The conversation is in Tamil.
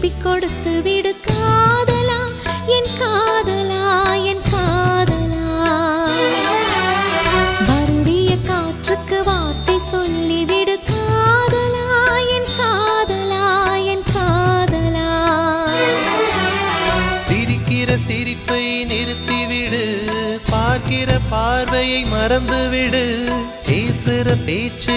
திருப்பி கொடுத்து விடு காதலா, என் காதலா, என் காதலா. வருடிய காற்றுக்கு வார்த்தை சொல்லிவிடு காதலா, என் காதலா, என் காதலா. சிரிக்கிற சிரிப்பை நிறுத்திவிடு, பார்க்கிற பார்வையை மறந்துவிடு, பேசுற பேச்சை